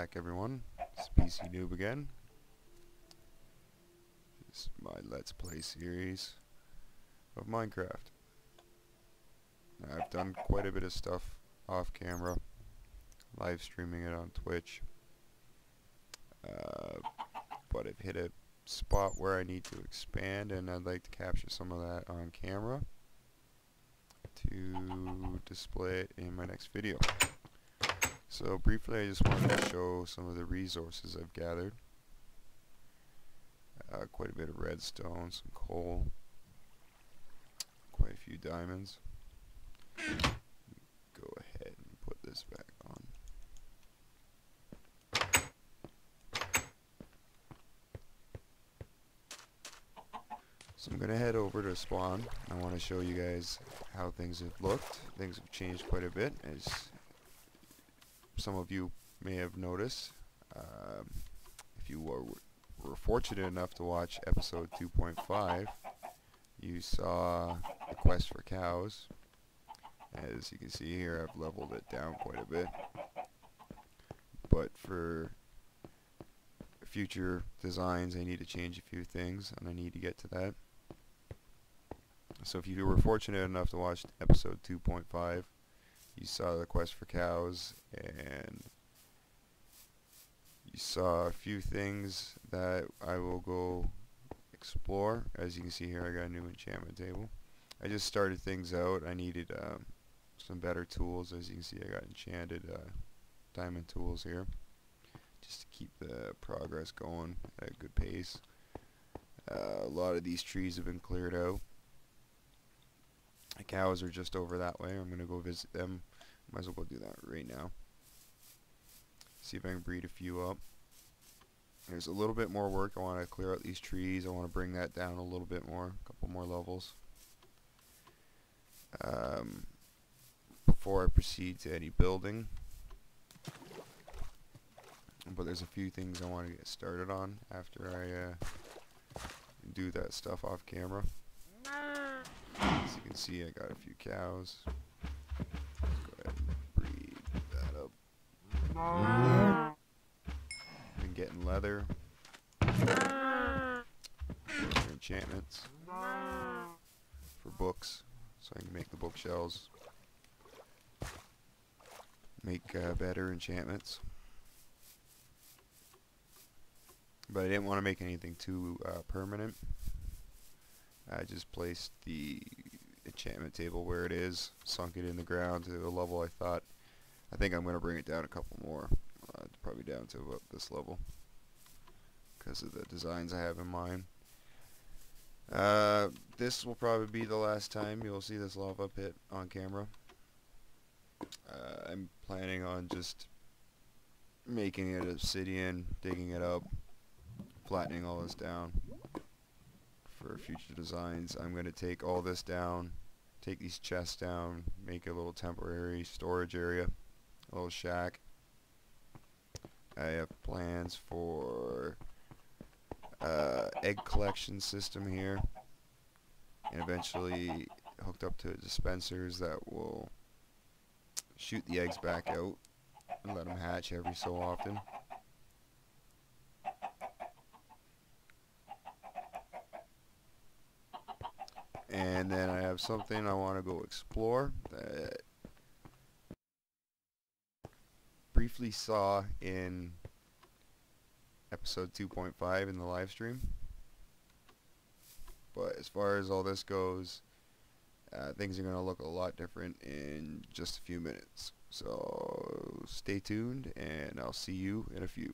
back, everyone. It's PC Noob again. This is my Let's Play series of Minecraft. Now, I've done quite a bit of stuff off camera, live streaming it on Twitch, but I've hit a spot where I need to expand, and I'd like to capture some of that on camera to display it in my next video. So briefly, I just wanted to show some of the resources I've gathered. Quite a bit of redstone, some coal, quite a few diamonds. Go ahead and put this back on. So I'm going to head over to spawn. I want to show you guys how things have looked. Things have changed quite a bit, as some of you may have noticed. If you were fortunate enough to watch episode 2.5, you saw the quest for cows. As you can see here, I've leveled it down quite a bit. But for future designs, I need to change a few things, and I need to get to that. So if you were fortunate enough to watch episode 2.5, you saw the quest for cows, and you saw a few things that I will go explore. As you can see here, I got a new enchantment table. I just started things out. I needed some better tools. As you can see, I got enchanted diamond tools here, just to keep the progress going at a good pace. A lot of these trees have been cleared out. The cows are just over that way. I'm going to go visit them. Might as well go do that right now. See if I can breed a few up. There's a little bit more work. I want to clear out these trees. I want to bring that down a little bit more. A couple more levels. Before I proceed to any building. But there's a few things I want to get started on after I do that stuff off camera. As you can see, I got a few cows. Let's go ahead and breed that up. Been getting leather for enchantments, for books, so I can make the bookshelves, make better enchantments. But I didn't want to make anything too permanent. I just placed the enchantment table where it is, sunk it in the ground to a level I think I'm going to bring it down a couple more, probably down to about this level, because of the designs I have in mind. This will probably be the last time you'll see this lava pit on camera. I'm planning on just making it obsidian, digging it up, flattening all this down. For future designs, I'm going to take all this down, take these chests down, make a little temporary storage area, a little shack. I have plans for egg collection system here, and eventually hooked up to dispensers that will shoot the eggs back out and let them hatch every so often. And then I have something I want to go explore that briefly saw in episode 2.5 in the live stream. But as far as all this goes, things are going to look a lot different in just a few minutes. So stay tuned, and I'll see you in a few.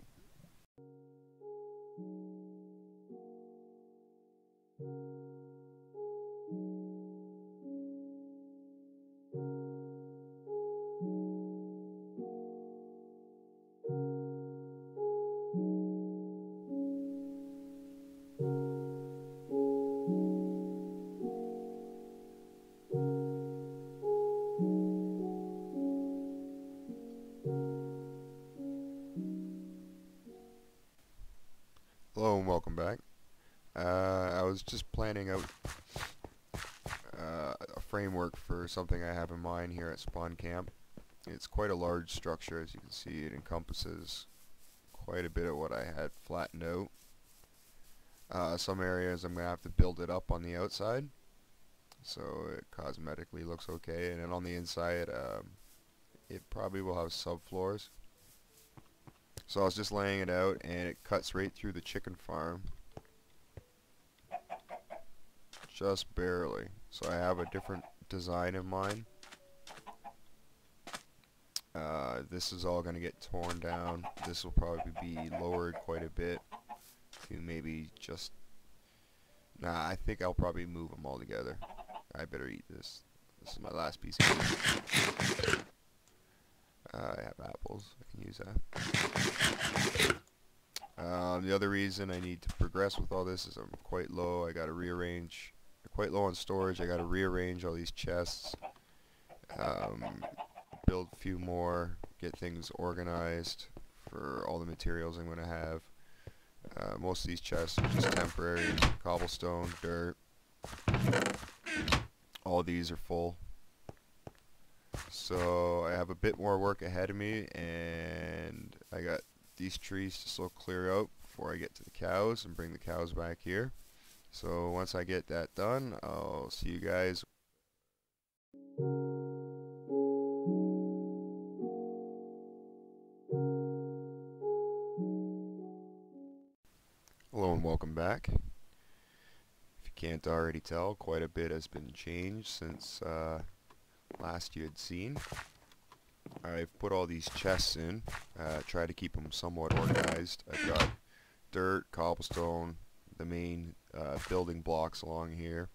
Hello and welcome back. I was just planning out a framework for something I have in mind here at Spawn Camp. It's quite a large structure, as you can see. It encompasses quite a bit of what I had flattened out. Some areas I'm going to have to build it up on the outside, so it cosmetically looks okay, and then on the inside it probably will have subfloors. So I was just laying it out, and it cuts right through the chicken farm, just barely. So I have a different design in mind. This is all going to get torn down. This will probably be lowered quite a bit to maybe just... Nah, I think I'll probably move them all together. I better eat this. This is my last piece of food. I have apples. I can use that. The other reason I need to progress with all this is I'm quite low. I got to rearrange. Quite low on storage. I got to rearrange all these chests. Build a few more. Get things organized for all the materials I'm going to have. Most of these chests are just temporary. Cobblestone, dirt. All these are full. So I have a bit more work ahead of me, and I got these trees to still clear out before I get to the cows and bring the cows back here. So once I get that done, I'll see you guys. Hello and welcome back. If you can't already tell, quite a bit has been changed since last you had seen. I've put all these chests in, try to keep them somewhat organized. I've got dirt, cobblestone, the main building blocks along here,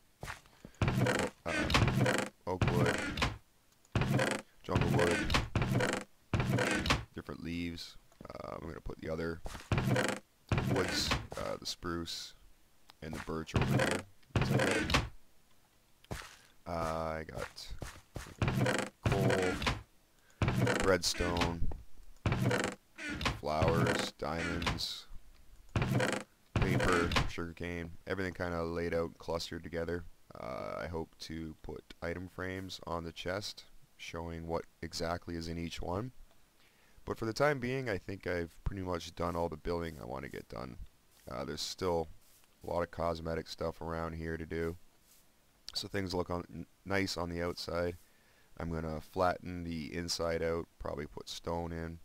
oak wood, jungle wood, different leaves. I'm going to put the other woods, the spruce and the birch over here. I got coal, redstone, flowers, diamonds, paper, sugarcane, everything kind of laid out, clustered together. I hope to put item frames on the chest showing what exactly is in each one. But for the time being, I think I've pretty much done all the building I want to get done. There's still a lot of cosmetic stuff around here to do, so things look nice on the outside. I'm going to flatten the inside out, probably put stone in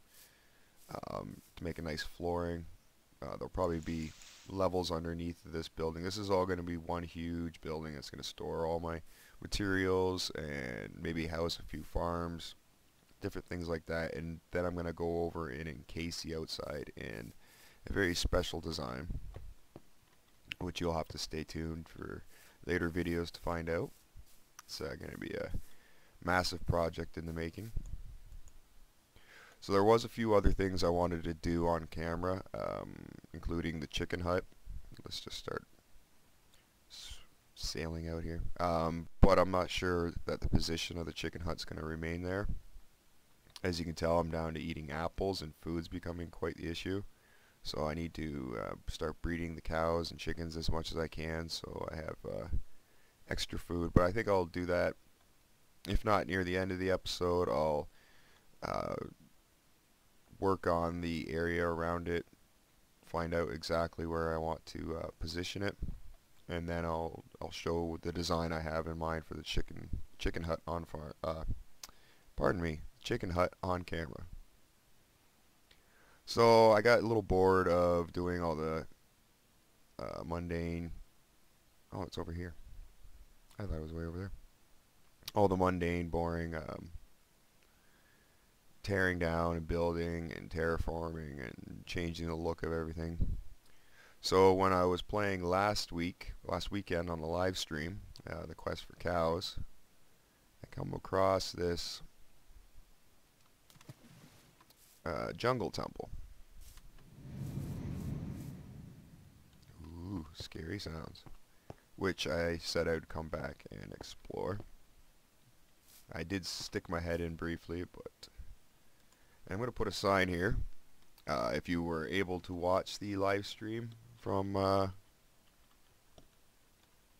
to make a nice flooring. There'll probably be levels underneath this building. This is all going to be one huge building that's going to store all my materials and maybe house a few farms, different things like that. And then I'm going to go over and encase the outside in a very special design, which you'll have to stay tuned for later videos to find out. It's going to be a massive project in the making. So there was a few other things I wanted to do on camera, including the chicken hut. Let's just start sailing out here. But I'm not sure that the position of the chicken hut's going to remain there. As you can tell, I'm down to eating apples, and food's becoming quite the issue. So I need to start breeding the cows and chickens as much as I can, so I have extra food. But I think I'll do that. If not near the end of the episode, I'll work on the area around it, find out exactly where I want to position it, and then I'll show the design I have in mind for the chicken hut on chicken hut on camera. So I got a little bored of doing all the mundane. Oh, it's over here. I thought it was way over there. All the mundane, boring tearing down and building and terraforming and changing the look of everything. So when I was playing last weekend on the live stream, the Quest for Cows, I come across this jungle temple. Ooh, scary sounds. Which I said I would come back and explore. I did stick my head in briefly, but I'm going to put a sign here. If you were able to watch the live stream from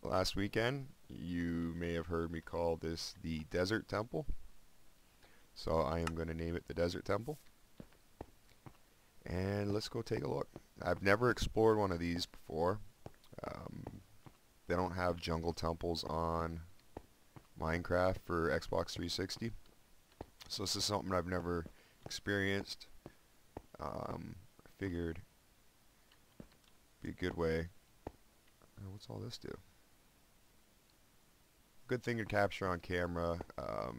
last weekend, you may have heard me call this the Desert Temple. So I am going to name it the Desert Temple. And let's go take a look. I've never explored one of these before. Um, they don't have jungle temples on Minecraft for Xbox 360. So this is something I've never experienced. I figured it'd be a good way. What's all this do? Good thing to capture on camera.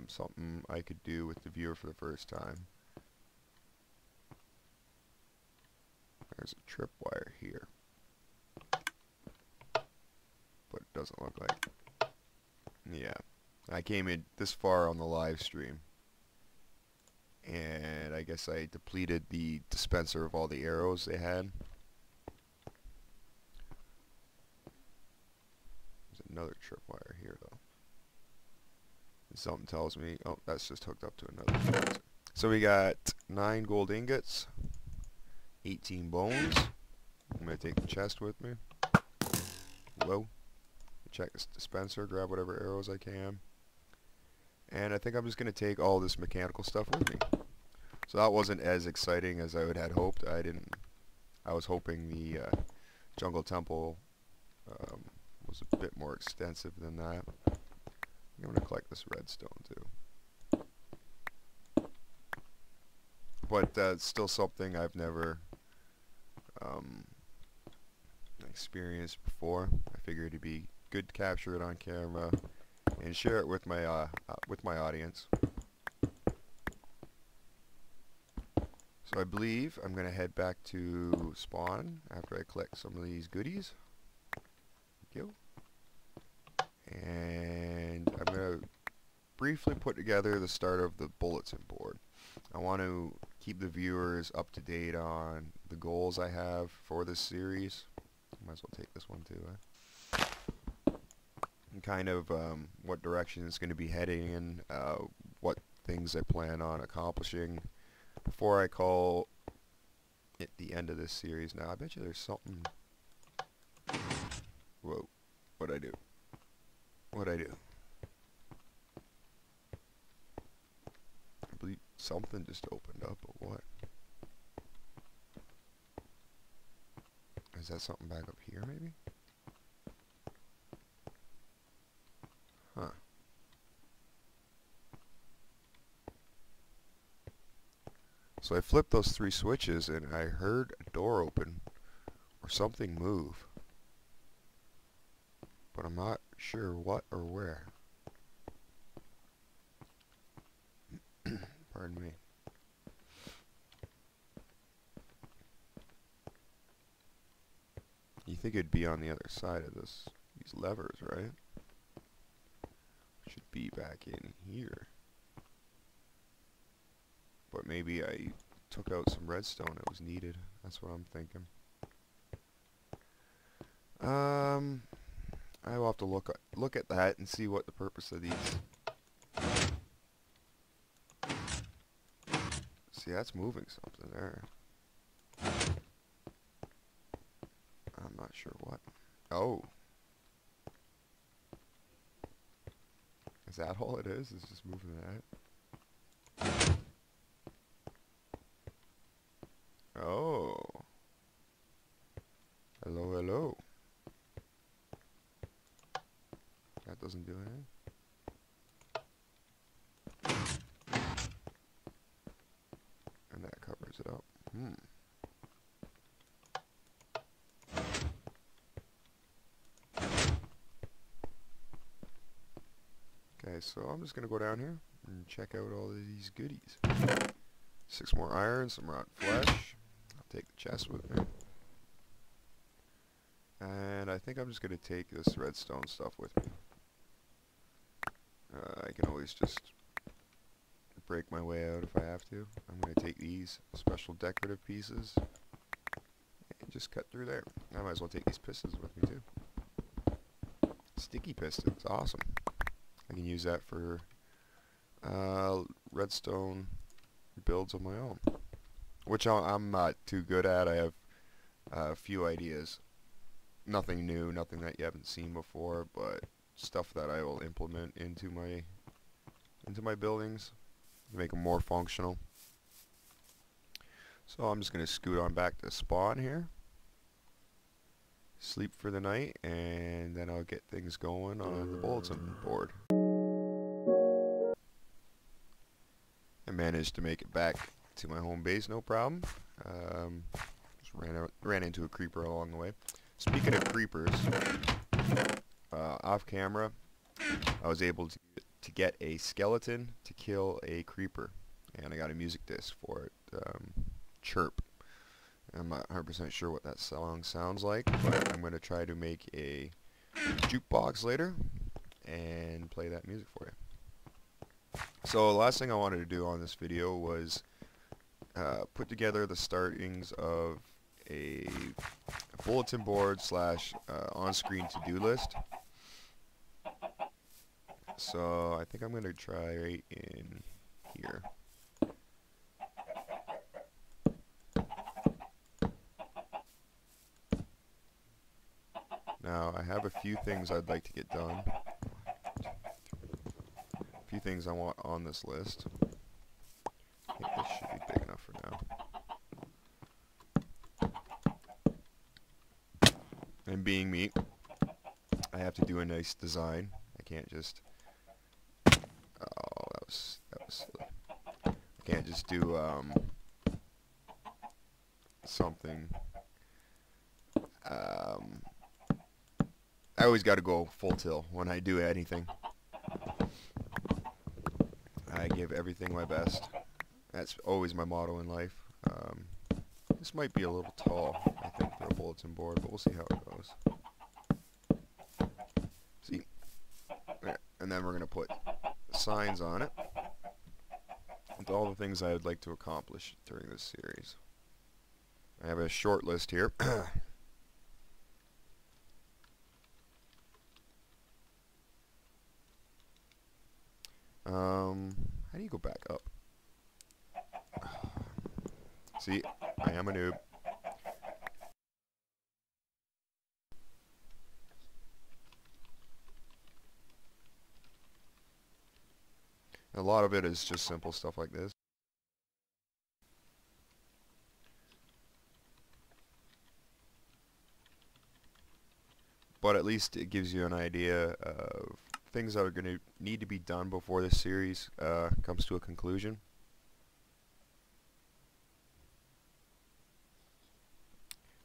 Something I could do with the viewer for the first time. There's a tripwire here, but it doesn't look like. Yeah, I came in this far on the live stream, and I guess I depleted the dispenser of all the arrows they had. There's another tripwire here, though. Something tells me, oh, that's just hooked up to another dispenser. So we got 9 gold ingots, 18 bones. I'm going to take the chest with me. Whoa. Check this dispenser, grab whatever arrows I can. And I think I'm just going to take all this mechanical stuff with me. So that wasn't as exciting as I had hoped. I was hoping the jungle temple was a bit more extensive than that. I'm going to collect this redstone too. But it's still something I've never experienced before. I figured it'd be good to capture it on camera and share it with my audience. So I believe I'm going to head back to spawn after I collect some of these goodies. Thank you. And I'm going to briefly put together the start of the bulletin board. I want to keep the viewers up to date on the goals I have for this series. Might as well take this one too. And kind of what direction it's going to be heading in, what things I plan on accomplishing before I call it the end of this series. Now I bet you there's something. Whoa, what'd I do? What'd I do? I believe something just opened up, but what? Is that something back up here, maybe? Huh. So I flipped those 3 switches and I heard a door open or something move. But I'm not sure what or where. Pardon me. You think it'd be on the other side of these levers, right? Should be back in here. But maybe I took out some redstone that was needed. That's what I'm thinking. I will have to look at that and see what the purpose of these. See, that's moving something there. I'm not sure what. Oh. Is that all it is? It's just moving that? Oh. Hello, hello. That doesn't do anything. And that covers it up. Okay, so I'm just going to go down here and check out all of these goodies. 6 more iron, some rotten flesh. I'll take the chest with me. And I think I'm just going to take this redstone stuff with me. I can always just break my way out if I have to. I'm going to take these special decorative pieces and just cut through there. I might as well take these pistons with me too. Sticky pistons, awesome. I can use that for redstone builds of my own, which I'm not too good at. I have a few ideas. Nothing new, nothing that you haven't seen before, but stuff that I will implement into my buildings to make them more functional. So I'm just going to scoot on back to spawn here, sleep for the night, and then I'll get things going on the bulletin board. I managed to make it back to my home base, no problem. Just ran into a creeper along the way. Speaking of creepers, off camera, I was able to get a skeleton to kill a creeper, and I got a music disc for it. Chirp. I'm not 100% sure what that song sounds like, but I'm going to try to make a jukebox later and play that music for you. So the last thing I wanted to do on this video was put together the startings of a bulletin board slash on-screen to-do list. So I think I'm going to try right in here. Now I have a few things I'd like to get done. A few things I want on this list. I think this should be big enough for now. And being me, I have to do a nice design. I can't just... Oh, that was silly. I can't just do something. I always got to go full tilt when I do anything. I give everything my best. That's always my motto in life. This might be a little tall, I think, for a bulletin board, but we'll see how it goes. See? And then we're going to put signs on it with all the things I would like to accomplish during this series. I have a short list here. How do you go back up? See, I am a noob. A lot of it is just simple stuff like this. But at least it gives you an idea of things that are going to need to be done before this series comes to a conclusion.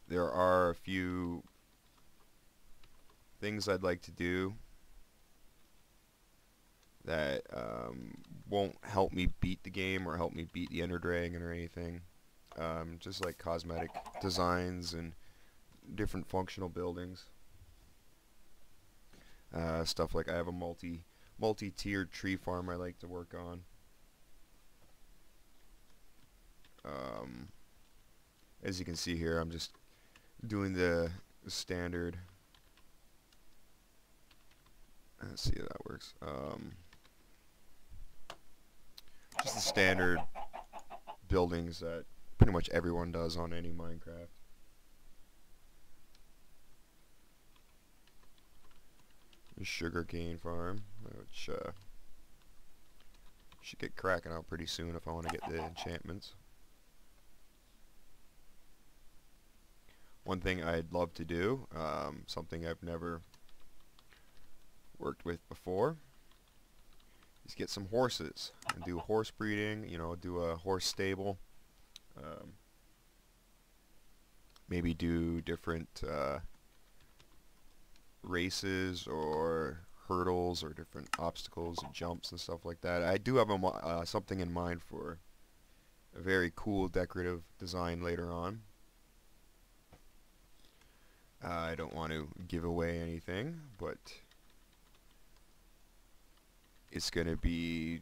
There are a few things I'd like to do that won't help me beat the game or help me beat the Ender Dragon or anything. Just like cosmetic designs and different functional buildings. Stuff like I have a multi-tiered tree farm I like to work on. As you can see here, I'm just doing the standard. Let's see how that works. Just the standard buildings that pretty much everyone does on any Minecraft. Sugarcane farm, which should get cracking out pretty soon if I want to get the enchantments. One thing I'd love to do, something I've never worked with before, is get some horses and do horse breeding, you know, do a horse stable. Maybe do different races or hurdles or different obstacles and jumps and stuff like that. I do have something in mind for a very cool decorative design later on. I don't want to give away anything, but it's going to be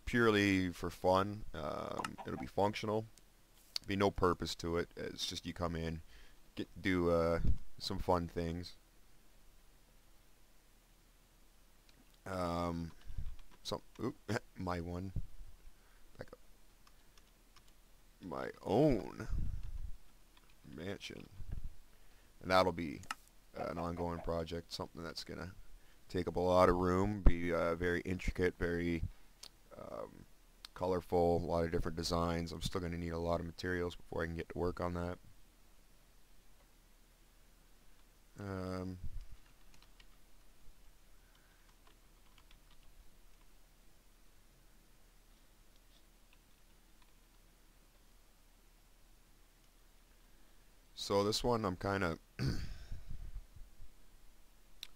purely for fun. It'll be functional. There'll be no purpose to it. It's just you come in, get to do some fun things. My one. Back up. My own mansion. And that'll be an ongoing project, something that's going to take up a lot of room, be very intricate, very colorful, a lot of different designs. I'm still going to need a lot of materials before I can get to work on that. So this one I'm kind of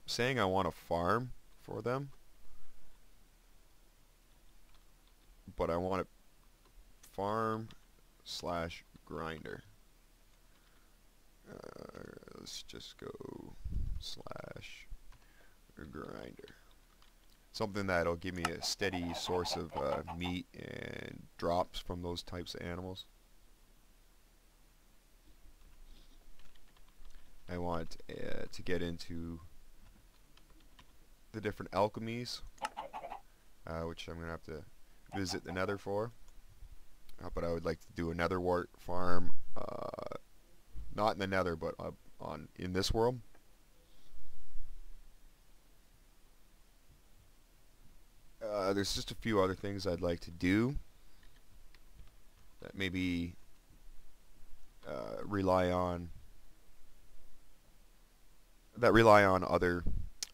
saying I want a farm for them, but I want it farm slash grinder. Let's just go slash grinder. Something that'll give me a steady source of meat and drops from those types of animals. I want to get into the different alchemies, which I'm going to have to visit the nether for. But I would like to do a nether wart farm, not in the nether, but in this world. There's just a few other things I'd like to do that maybe rely on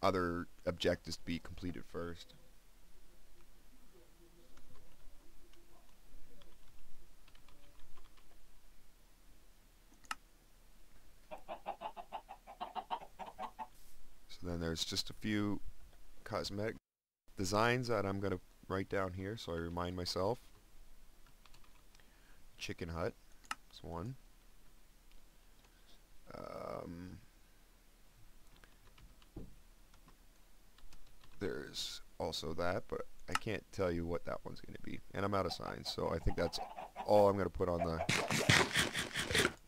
other objectives to be completed first. So then there's just a few cosmetic designs that I'm going to write down here so I remind myself. Chicken hut is one. There's also that, but I can't tell you what that one's going to be. And I'm out of signs, so I think that's all I'm going to put on the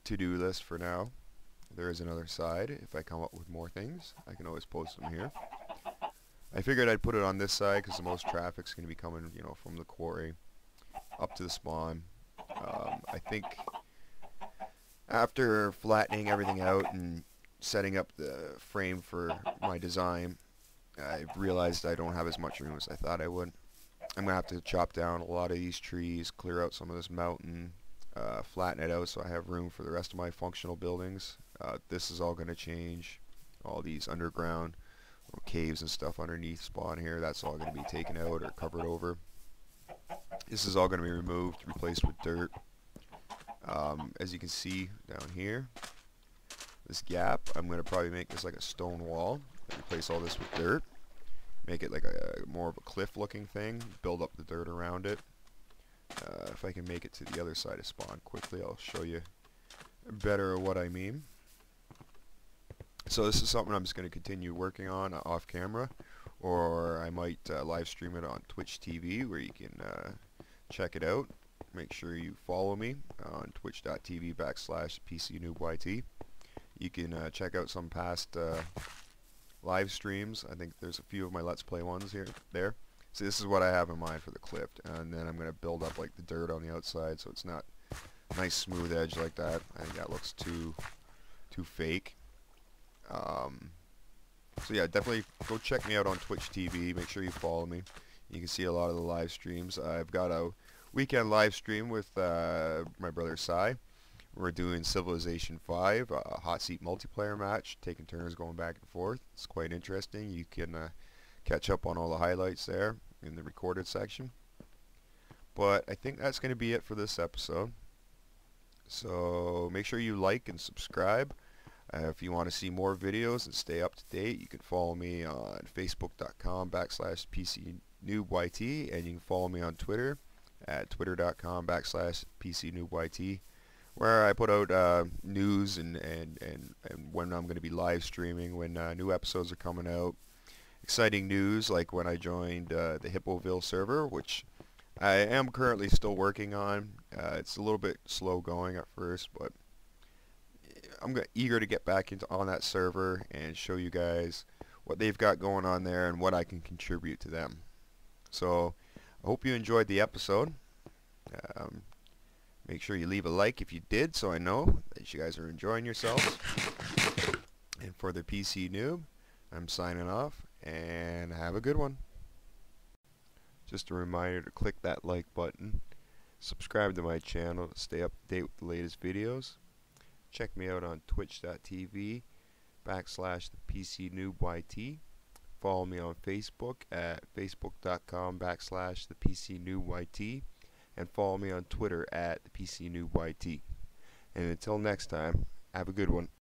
to-do list for now. There is another side. If I come up with more things, I can always post them here. I figured I'd put it on this side because the most traffic's going to be coming, you know, from the quarry up to the spawn. I think after flattening everything out and setting up the frame for my design, I've realized I don't have as much room as I thought I would. I'm going to have to chop down a lot of these trees, clear out some of this mountain, flatten it out so I have room for the rest of my functional buildings. This is all going to change. All these underground caves and stuff underneath spawn here, that's all going to be taken out or covered over. This is all going to be removed, replaced with dirt. As you can see down here, this gap, I'm going to probably make this like a stone wall. Replace all this with dirt. Make it like a more of a cliff looking thing. Build up the dirt around it. If I can make it to the other side of spawn quickly, I'll show you better what I mean. So this is something I'm just going to continue working on off camera, or I might live stream it on Twitch TV where you can check it out. Make sure you follow me on twitch.tv/PCNoobYT. You can check out some past live streams. I think there's a few of my Let's Play ones there. So this is what I have in mind for the clip, and then I'm going to build up like the dirt on the outside so it's not a nice smooth edge like that. I think that looks too fake. So yeah, definitely go check me out on Twitch TV. Make sure you follow me. You can see a lot of the live streams. I've got a weekend live stream with my brother Sai. We're doing Civilization 5, a hot seat multiplayer match, taking turns going back and forth. It's quite interesting. You can catch up on all the highlights there in the recorded section. But I think that's going to be it for this episode. So make sure you like and subscribe. If you want to see more videos and stay up to date, you can follow me on facebook.com/PCNoobYT, and you can follow me on Twitter at twitter.com/PCNoobYT, where I put out news and when I'm going to be live streaming, when new episodes are coming out. Exciting news, like when I joined the Hippoville server, which I am currently still working on. It's a little bit slow going at first, but I'm eager to get back on that server and show you guys what they've got going on there and what I can contribute to them. So I hope you enjoyed the episode. Make sure you leave a like if you did, so I know that you guys are enjoying yourselves. And for the PC Noob, I'm signing off, and have a good one. Just a reminder to click that like button. Subscribe to my channel to stay up to date with the latest videos. Check me out on twitch.tv /the PC Noob YT. Follow me on Facebook at facebook.com /the PC Noob YT. And follow me on Twitter at the PC Noob YT. And until next time, have a good one.